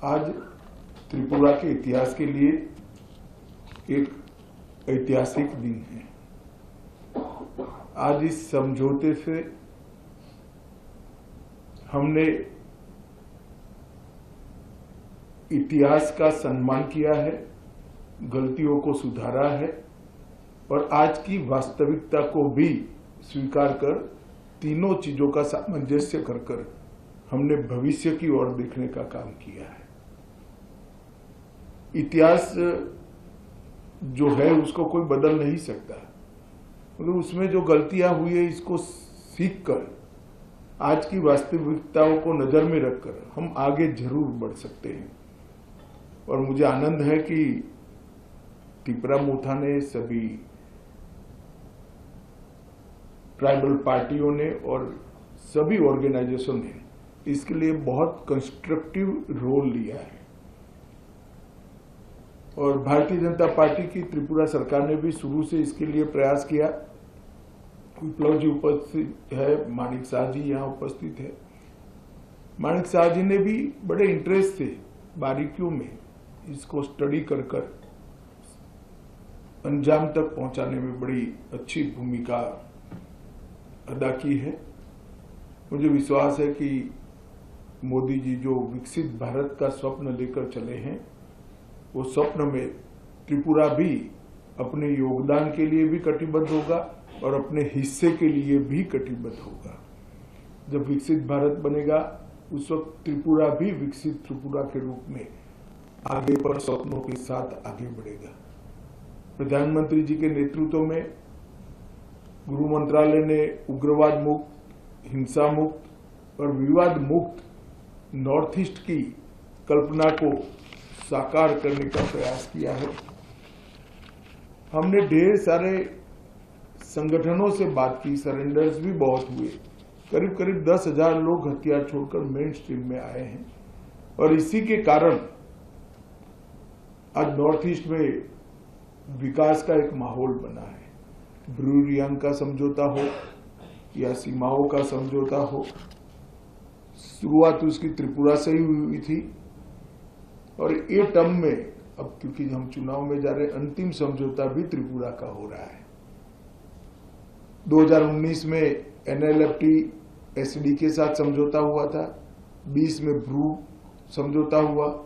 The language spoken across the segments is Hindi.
आज त्रिपुरा के इतिहास के लिए एक ऐतिहासिक दिन है। आज इस समझौते से हमने इतिहास का सम्मान किया है, गलतियों को सुधारा है और आज की वास्तविकता को भी स्वीकार कर तीनों चीजों का सामंजस्य कर हमने भविष्य की ओर देखने का काम किया है। इतिहास जो है उसको कोई बदल नहीं सकता, मगर उसमें जो गलतियां हुई है इसको सीखकर आज की वास्तविकताओं को नजर में रखकर हम आगे जरूर बढ़ सकते हैं। और मुझे आनंद है कि तिपरा-मोथा ने, सभी ट्राइबल पार्टियों ने और सभी ऑर्गेनाइजेशन ने इसके लिए बहुत कंस्ट्रक्टिव रोल लिया है। और भारतीय जनता पार्टी की त्रिपुरा सरकार ने भी शुरू से इसके लिए प्रयास किया। विप्लव जी उपस्थित है, माणिक शाह जी यहाँ उपस्थित है। माणिक शाह जी ने भी बड़े इंटरेस्ट से बारीकियों में इसको स्टडी कर अंजाम तक पहुंचाने में बड़ी अच्छी भूमिका अदा की है। मुझे विश्वास है कि मोदी जी जो विकसित भारत का स्वप्न लेकर चले हैं, वो स्वप्न में त्रिपुरा भी अपने योगदान के लिए भी कटिबद्ध होगा और अपने हिस्से के लिए भी कटिबद्ध होगा। जब विकसित भारत बनेगा उस वक्त त्रिपुरा भी विकसित त्रिपुरा के रूप में आगे पर स्वप्नों के साथ आगे बढ़ेगा। प्रधानमंत्री जी के नेतृत्व में गृह मंत्रालय ने उग्रवाद मुक्त, हिंसा मुक्त और विवाद मुक्त नॉर्थ ईस्ट की कल्पना को साकार करने का प्रयास किया है। हमने ढेर सारे संगठनों से बात की, सरेंडर्स भी बहुत हुए। करीब करीब 10,000 लोग हथियार छोड़कर मेन स्ट्रीम में आए हैं और इसी के कारण आज नॉर्थ ईस्ट में विकास का एक माहौल बना है। ब्रू रियांग का समझौता हो या सीमाओं का समझौता हो, शुरुआत उसकी त्रिपुरा से ही हुई थी और ये टर्म में अब क्योंकि हम चुनाव में जा रहे हैं, अंतिम समझौता भी त्रिपुरा का हो रहा है। 2019 में एनएलएफटी एसडी के साथ समझौता हुआ था, 20 में ब्रू समझौता हुआ,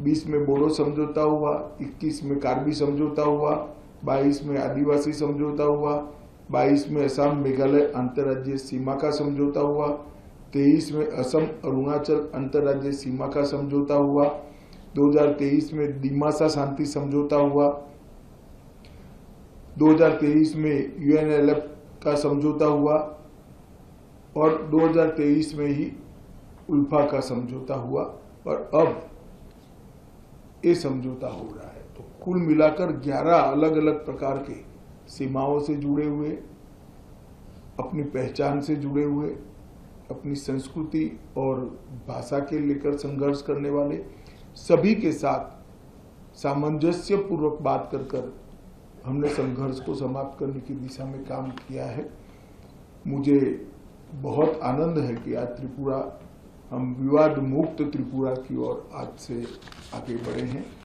20 में बोडो समझौता हुआ, 21 में कार्बी समझौता हुआ, 22 में आदिवासी समझौता हुआ, 22 में असम मेघालय अंतर्राज्यीय सीमा का समझौता हुआ, 23 में असम अरुणाचल अंतर्राज्यीय सीमा का समझौता हुआ, 2023 में डिमासा शांति समझौता हुआ, 2023 में यूएनएलएफ का समझौता हुआ और 2023 में ही उल्फा का समझौता हुआ और अब ये समझौता हो रहा है। तो कुल मिलाकर 11 अलग अलग प्रकार के सीमाओं से जुड़े हुए, अपनी पहचान से जुड़े हुए, अपनी संस्कृति और भाषा के लेकर संघर्ष करने वाले सभी के साथ सामंजस्य पूर्वक बात कर हमने संघर्ष को समाप्त करने की दिशा में काम किया है। मुझे बहुत आनंद है कि आज त्रिपुरा, हम विवाद मुक्त त्रिपुरा की ओर आज से आगे बढ़े हैं।